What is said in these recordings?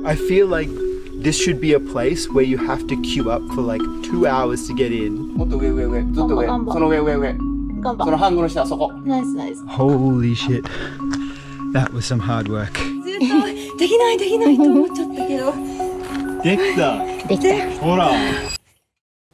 I feel like this should be a place where you have to queue up for like 2 hours to get in. もっと上上上ずっと上その上上上その半分の下そこ Nice, nice. Holy shit. That was some hard work. できないと思っちゃったけど。できた。ほら。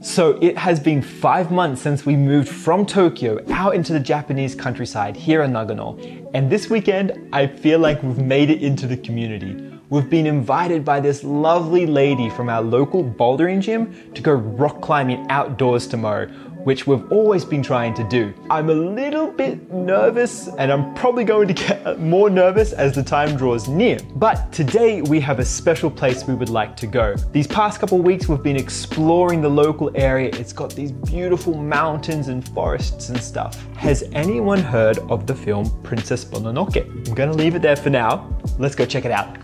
So it has been 5 months since we moved from Tokyo out into the Japanese countryside here in Nagano. And this weekend, I feel like we've made it into the community. We've been invited by this lovely lady from our local bouldering gym to go rock climbing outdoors tomorrow, which we've always been trying to do. I'm a little bit nervous, and I'm probably going to get more nervous as the time draws near. But today we have a special place we would like to go. These past couple weeks we've been exploring the local area. It's got these beautiful mountains and forests and stuff. Has anyone heard of the film Princess Mononoke? I'm gonna leave it there for now. Let's go check it out.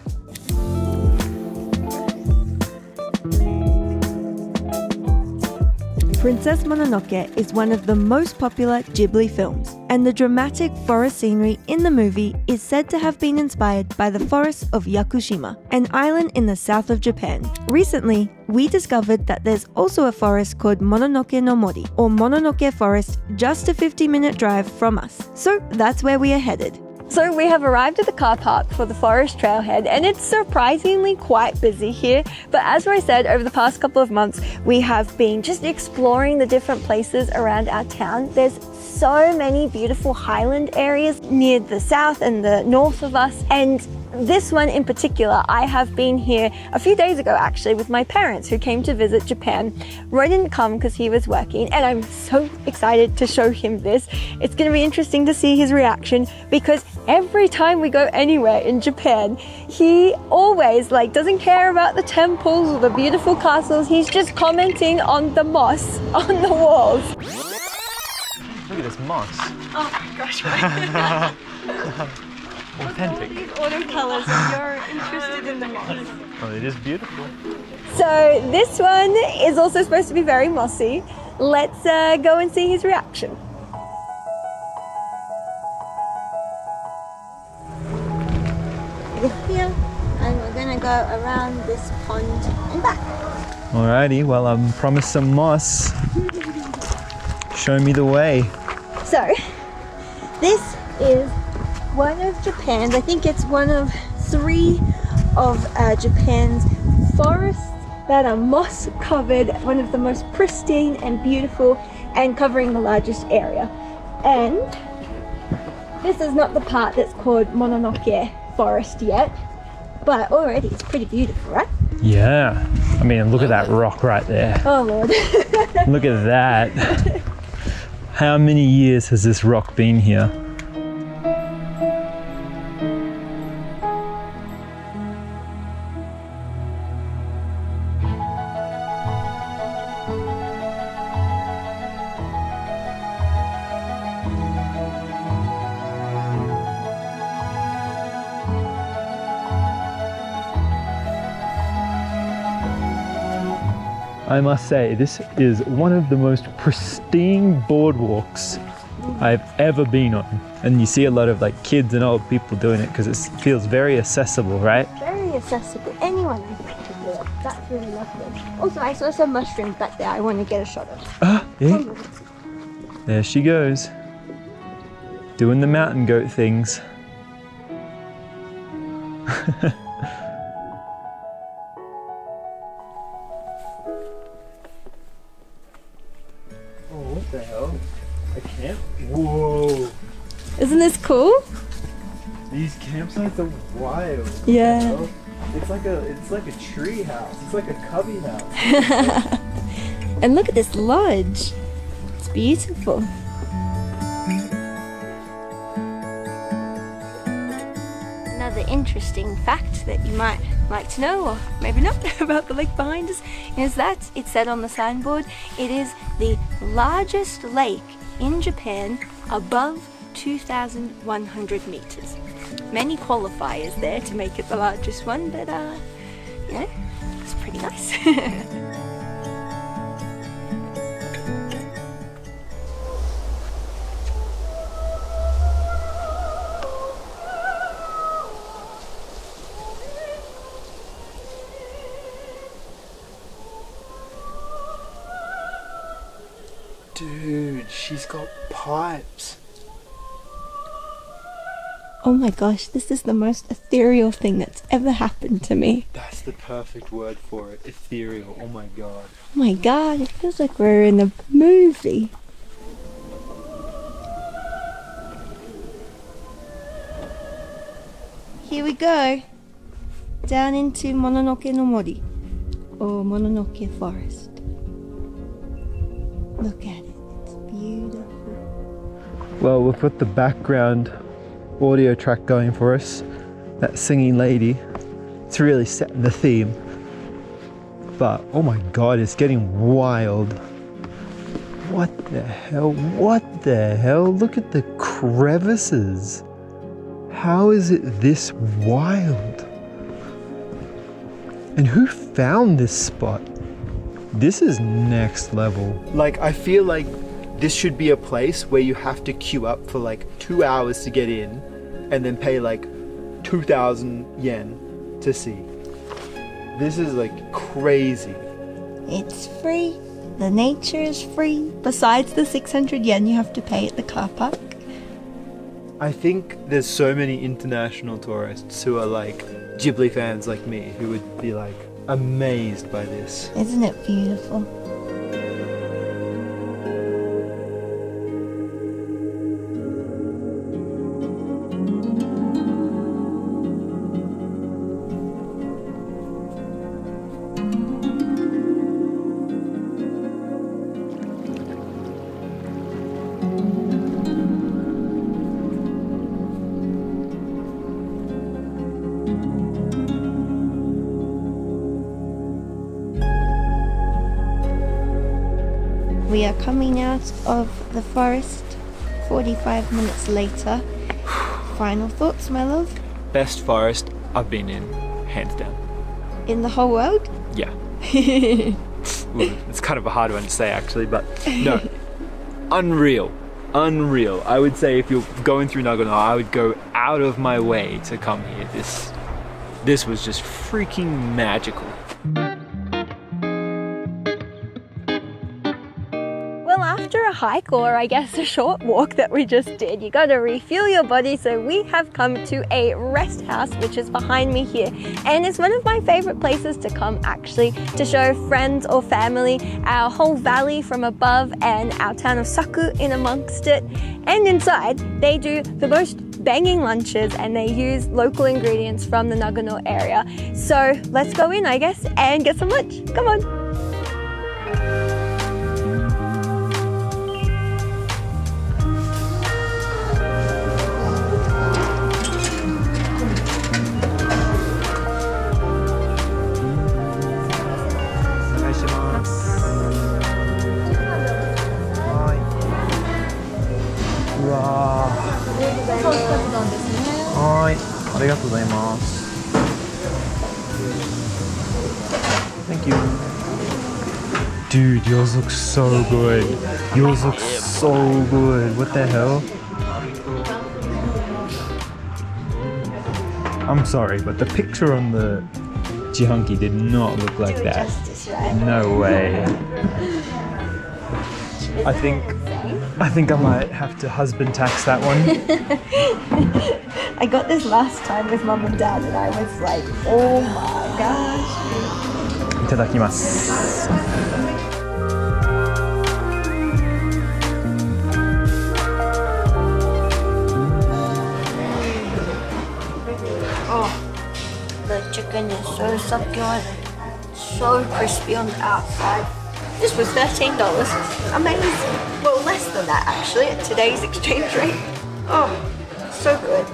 Princess Mononoke is one of the most popular Ghibli films, and the dramatic forest scenery in the movie is said to have been inspired by the forests of Yakushima, an island in the south of Japan. Recently, we discovered that there's also a forest called Mononoke no Mori, or Mononoke Forest, just a 50-minute drive from us. So that's where we are headed. So we have arrived at the car park for the forest trailhead, and it's surprisingly quite busy here. But as I said, over the past couple of months, we have been just exploring the different places around our town. There's so many beautiful highland areas near the south and the north of us, and this one in particular, I have been here a few days ago actually with my parents who came to visit Japan. Roy didn't come because he was working, and I'm so excited to show him this. It's going to be interesting to see his reaction, because every time we go anywhere in Japan, he always doesn't care about the temples or the beautiful castles. He's just commenting on the moss on the walls. Look at this moss. Oh my gosh, right. Authentic. All these watercolors, and you're interested in the moss. Oh, it is beautiful. So this one is also supposed to be very mossy. Let's go and see his reaction. We're here, and we're gonna go around this pond and back. Alrighty, well, I'm promised some moss. Show me the way. So this is one of Japan's, I think it's one of 3 of Japan's forests that are moss covered, one of the most pristine and beautiful, and covering the largest area. And this is not the part that's called Mononoke Forest yet, but already it's pretty beautiful, right? Yeah. I mean, look at that rock right there. Oh Lord. Look at that. How many years has this rock been here? I must say, this is one of the most pristine boardwalks I've ever been on. And you see a lot of kids and old people doing it because it feels very accessible, right? Very accessible. Anyone can do it. That's really lovely. Also, I saw some mushrooms back there I want to get a shot of. Ah, yeah. There she goes. Doing the mountain goat things. What the hell? A camp? Whoa! Isn't this cool? These campsites are wild. Yeah. It's like a tree house. It's like a cubby house. And look at this lodge. It's beautiful. Another interesting fact that you might like to know, or maybe not, about the lake behind us is that it said on the signboard it is the largest lake in Japan above 2,100 meters. Many qualifiers there to make it the largest one, but you know, it's pretty nice. Dude, she's got pipes. Oh my gosh, this is the most ethereal thing that's ever happened to me. That's the perfect word for it. Ethereal. Oh my god. Oh my god, it feels like we're in a movie. Here we go. Down into Mononoke no Mori, or Mononoke Forest. Look at it, it's beautiful. Well, we've got the background audio track going for us. That singing lady. It's really setting the theme. But, oh my god, it's getting wild. What the hell? What the hell? Look at the crevices. How is it this wild? And who found this spot? This is next level. Like, I feel like this should be a place where you have to queue up for like 2 hours to get in and then pay like 2,000 yen to see. This is like crazy. It's free. The nature is free. Besides the 600 yen you have to pay at the car park. I think there's so many international tourists who are like Ghibli fans like me who would be like amazed by this. Isn't it beautiful? We are coming out of the forest 45 minutes later. Final thoughts, my love? Best forest I've been in, hands down. In the whole world? Yeah. Well, it's kind of a hard one to say actually, but no. Unreal. Unreal. I would say if you're going through Nagano, I would go out of my way to come here. This was just freaking magical. Well, after a hike, or I guess a short walk that we just did, you gotta refuel your body, so we have come to a rest house, which is behind me here. And it's one of my favorite places to come actually, to show friends or family our whole valley from above and our town of Saku in amongst it. And inside, they do the most banging lunches and they use local ingredients from the Nagano area. So let's go in, I guess, and get some lunch. Come on. Thank you. Dude, yours looks so good. Yours looks so good. What the hell? I'm sorry, but the picture on the Jihanki did not look like that. No way. I think I might have to husband tax that one. I got this last time with mum and dad and I was like, oh my gosh. いただきます。Oh, the chicken is so succulent, so crispy on the outside. This was $13. Amazing. Well, less than that actually at today's exchange rate. Oh, so good.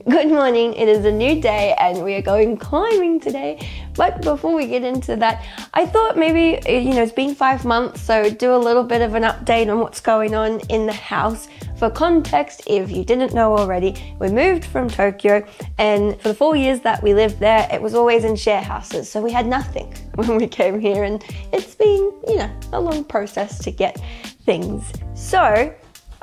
Good morning, it is a new day and we are going climbing today. But before we get into that, I thought maybe, it's been 5 months, so do a little bit of an update on what's going on in the house. For context, if you didn't know already, we moved from Tokyo, and for the 4 years that we lived there, it was always in share houses, so we had nothing when we came here, and it's been, a long process to get things. So,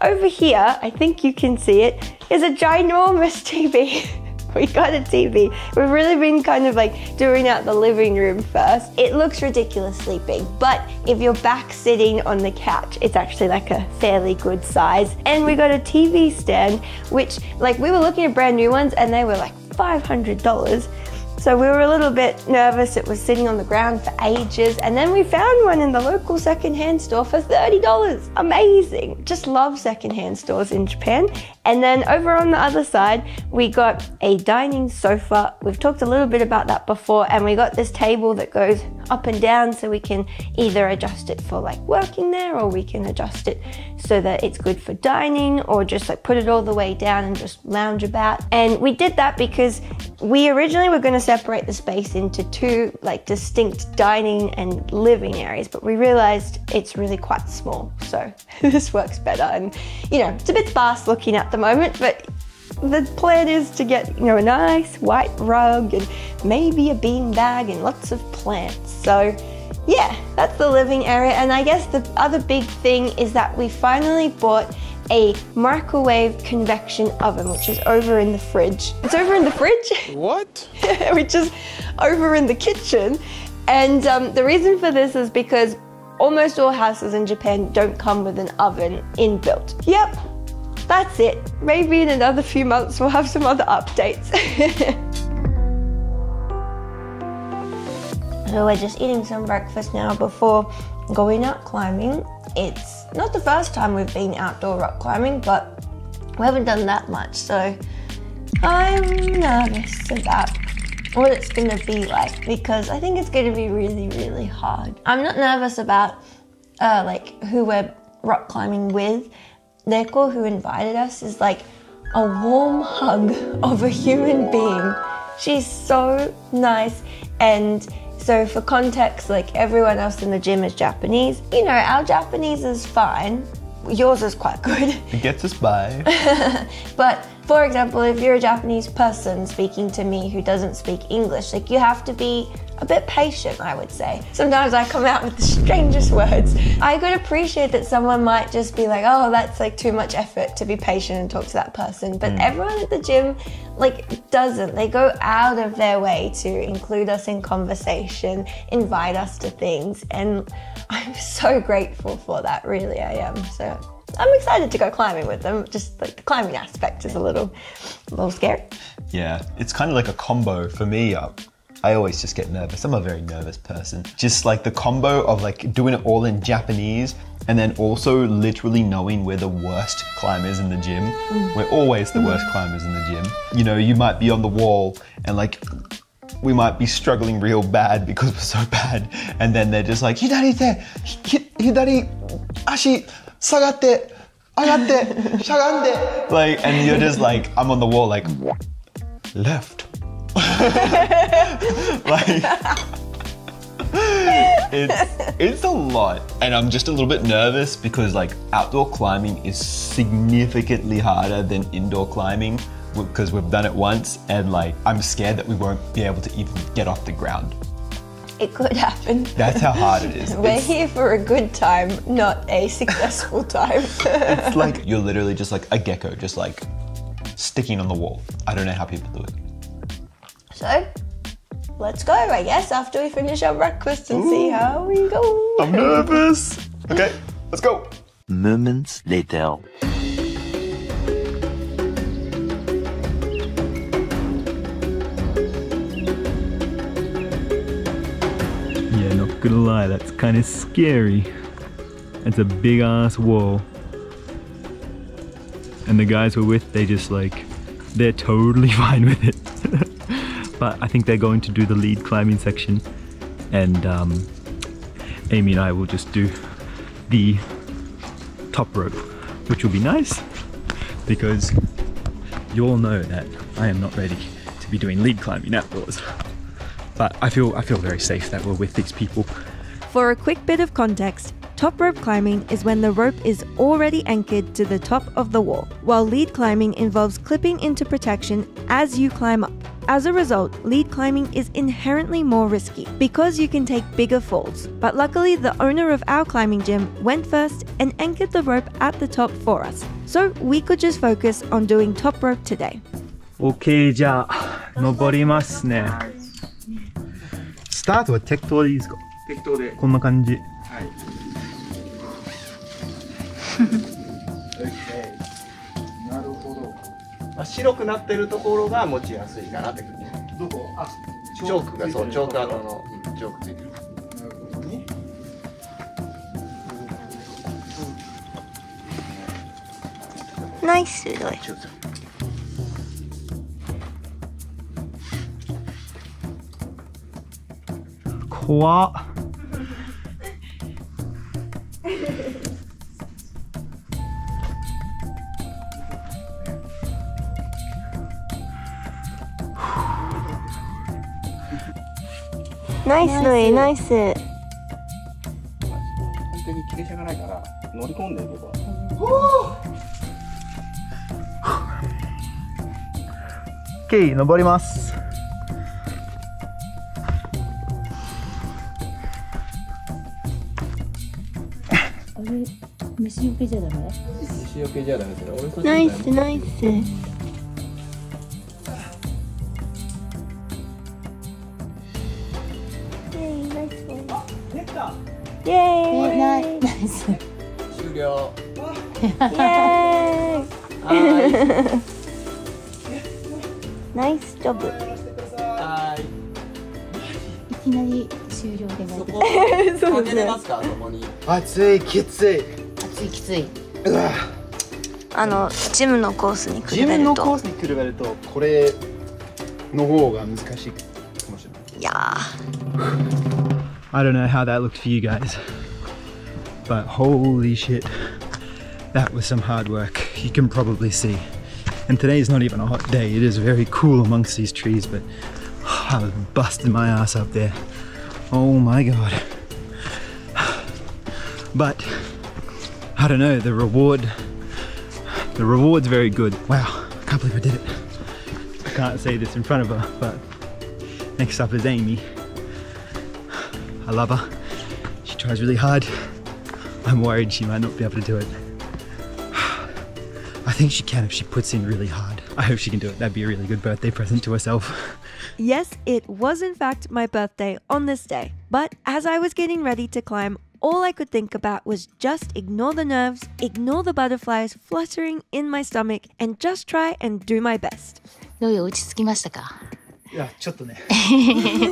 over here, I think you can see it, is a ginormous TV. We got a TV. We've really been kind of like doing out the living room first. It looks ridiculously big, but if you're back sitting on the couch, it's actually like a fairly good size. And we got a TV stand, which like we were looking at brand new ones and they were like $500. So we were a little bit nervous. It was sitting on the ground for ages. And then we found one in the local secondhand store for $30. Amazing. Just love secondhand stores in Japan. And then over on the other side, we got a dining sofa. We've talked a little bit about that before. And we got this table that goes up and down so we can either adjust it for like working there, or we can adjust it so that it's good for dining, or just like put it all the way down and just lounge about. And we did that because we originally were going to separate the space into two like distinct dining and living areas, but we realized it's really quite small. So this works better. And it's a bit sparse looking at the moment, but the plan is to get, a nice white rug and maybe a bean bag and lots of plants. So yeah, that's the living area. And I guess the other big thing is that we finally bought a microwave convection oven, which is over in the fridge. It's over in the fridge? What? Which is over in the kitchen. And the reason for this is because almost all houses in Japan don't come with an oven inbuilt. Yep, that's it. Maybe in another few months we'll have some other updates. So we're just eating some breakfast now before going out climbing. It's not the first time we've been outdoor rock climbing, but we haven't done that much, so I'm nervous about what it's gonna be like, because I think it's gonna be really, really hard. I'm not nervous about like who we're rock climbing with. Neko, who invited us, is like a warm hug of a human being. She's so nice. And so for context, like everyone else in the gym is Japanese. Our Japanese is fine. Yours is quite good. It gets us by. But for example, if you're a Japanese person speaking to me who doesn't speak English, like you have to be a bit patient, I would say. Sometimes I come out with the strangest words. I could appreciate that someone might just be like, oh, that's like too much effort to be patient and talk to that person. But everyone at the gym like doesn't. They go out of their way to include us in conversation, invite us to things. And I'm so grateful for that, really I am. So I'm excited to go climbing with them. Just like the climbing aspect is a little scary. Yeah, it's kind of like a combo for me. I always just get nervous. I'm a very nervous person. Just like the combo of like doing it all in Japanese and then also literally knowing we're the worst climbers in the gym. We're always the worst climbers in the gym. You might be on the wall and like we might be struggling real bad because we're so bad. And then they're just like, hidari ashi sagatte, agatte, shagande. Like, and you're just like, I'm on the wall like, left. Like, it's a lot, and I'm just a little bit nervous because like outdoor climbing is significantly harder than indoor climbing because we've done it once, and like I'm scared that we won't be able to even get off the ground. It could happen. That's how hard it is. We're here for a good time, not a successful time. It's like you're literally just like a gecko, just like sticking on the wall. I don't know how people do it. So, let's go, I guess, after we finish our breakfast and see how we go. I'm nervous. Okay, let's go. Moments later. Yeah, not gonna lie, that's kind of scary. It's a big ass wall. And the guys we're with, they're totally fine with it. But I think they're going to do the lead climbing section, and Amy and I will just do the top rope, which will be nice because you all know that I am not ready to be doing lead climbing outdoors. But I feel very safe that we're with these people. For a quick bit of context, Top rope climbing is when the rope is already anchored to the top of the wall, while lead climbing involves clipping into protection as you climb up. As a result, lead climbing is inherently more risky because you can take bigger falls. But luckily, the owner of our climbing gym went first and anchored the rope at the top for us, so we could just focus on doing top rope today. OK、じゃあ登りますね。スタートは適当でいいですか？適当で。こんな感じ。はい。なるほど。まあ、白くなってるところが持ちやすいかなって感じ。どこ？あ、チョークがそう、チョーク跡の、チョークついてる。なるほどね。ナイスドイ。怖っ。ナイスドイ、ナイス。本当に傾斜がないから乗り込んでる僕は。OK、登ります。虫除けじゃダメ？虫除けじゃダメですね。俺そっちナイスナイス。イエーイ。ナイス。終了。イエーイ。ナイスジョブ。はい。いきなり終了でそも。こかけれますか？そこに。暑い、きつい。暑いきつい。ジムのコースに比べると。ジムのコースに比べるとこれの方が難しいかもしれない。いやー。I don't know how that looked for you guys, but holy shit, that was some hard work. You can probably see. And today's not even a hot day. It is very cool amongst these trees, but I was busting my ass up there. Oh my god. But I don't know, the reward's very good. Wow, I can't believe I did it. I can't say this in front of her, but next up is Amy. I love her. She tries really hard. I'm worried she might not be able to do it. I think she can if she puts in really hard. I hope she can do it. That'd be a really good birthday present to herself. Yes, it was in fact my birthday on this day. But as I was getting ready to climb, all I could think about was just ignore the nerves, ignore the butterflies fluttering in my stomach, and just try and do my best. どうよ、落ち着きましたか？いや、ちょっとね。いっ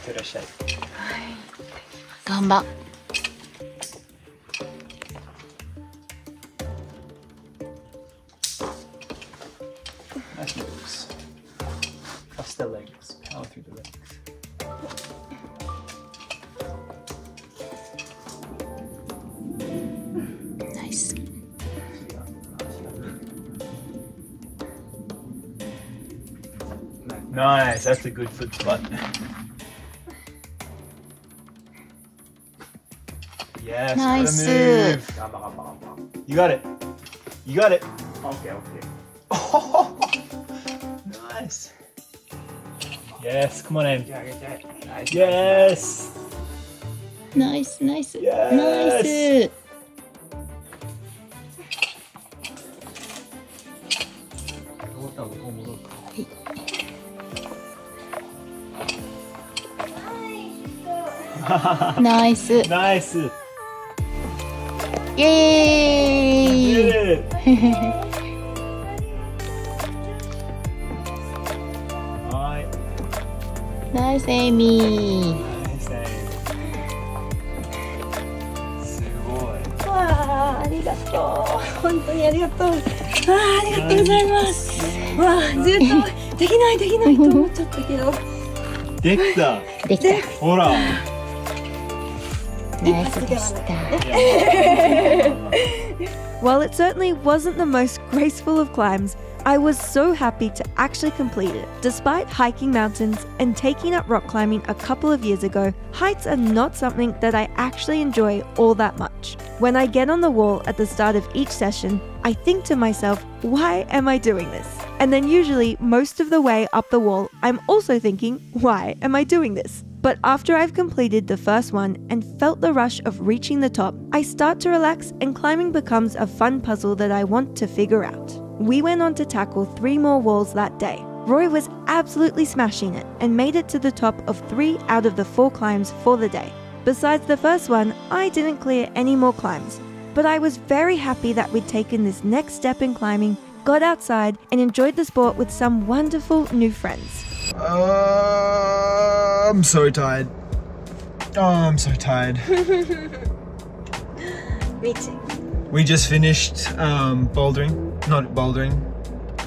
てらっしゃい。頑張。Nice moves. Plus the legs. Power through the legs. Nice. Nice. That's a good foot spot. Yes. Nice. Good move. You got it. You got it. Okay. Okay. Oh, nice. Yes. Come on in. Yes. Nice, nice. Yes. Nice. Nice. Nice. Yay! Did it. Alright. Nice, Amy. Nice, Amy. すごい。わあ、ありがとう。本当にありがとう。ありがとうございます。わあ、ずっとできないと思っちゃったけど。できた。できた。ほら。ナイスでした。While it certainly wasn't the most graceful of climbs, I was so happy to actually complete it. Despite hiking mountains and taking up rock climbing a couple of years ago, heights are not something that I actually enjoy all that much. When I get on the wall at the start of each session, I think to myself, why am I doing this? And then usually most of the way up the wall, I'm also thinking, why am I doing this? But after I've completed the first one and felt the rush of reaching the top, I start to relax and climbing becomes a fun puzzle that I want to figure out. We went on to tackle 3 more walls that day. Roy was absolutely smashing it and made it to the top of 3 out of the 4 climbs for the day. Besides the first one, I didn't clear any more climbs, but I was very happy that we'd taken this next step in climbing, got outside, and enjoyed the sport with some wonderful new friends. I'm so tired. Oh, I'm so tired. Me too. We just finished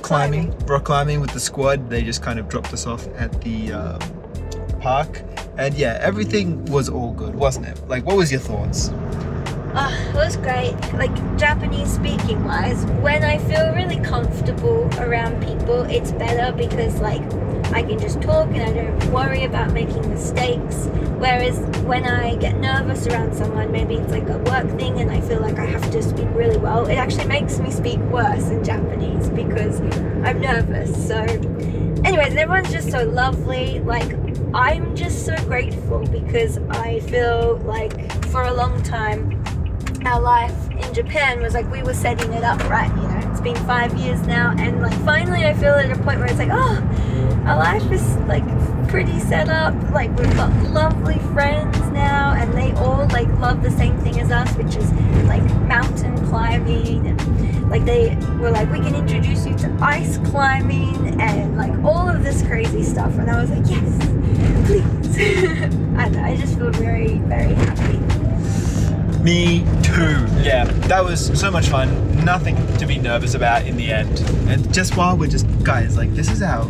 climbing, rock climbing with the squad. They just kind of dropped us off at the park. And yeah, everything was all good, wasn't it? Like, what was your thoughts? It was great. Like, Japanese speaking wise, when I feel really comfortable around people, it's better because like I can just talk and I don't worry about making mistakes. Whereas when I get nervous around someone, maybe it's like a work thing and I feel like I have to speak really well, it actually makes me speak worse in Japanese because I'm nervous. So anyways, and everyone's just so lovely. Like, I'm just so grateful because I feel like for a long time our life in Japan was like we were setting it up right, you know. It's been 5 years now and like finally I feel at a point where it's like, oh, our life is like pretty set up. Like, we've got lovely friends now and they all like love the same thing as us, which is like mountain climbing, and like they were like, we can introduce you to ice climbing and like all of this crazy stuff. And I was like, yes, please. I know, I just feel very, very happy. Me too. Yeah, that was so much fun. Nothing to be nervous about in the end. And just while we're just, guys, like this is our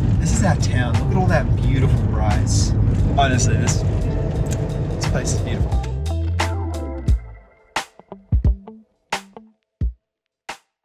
town. Look at all that beautiful rice. Honestly, this place is beautiful.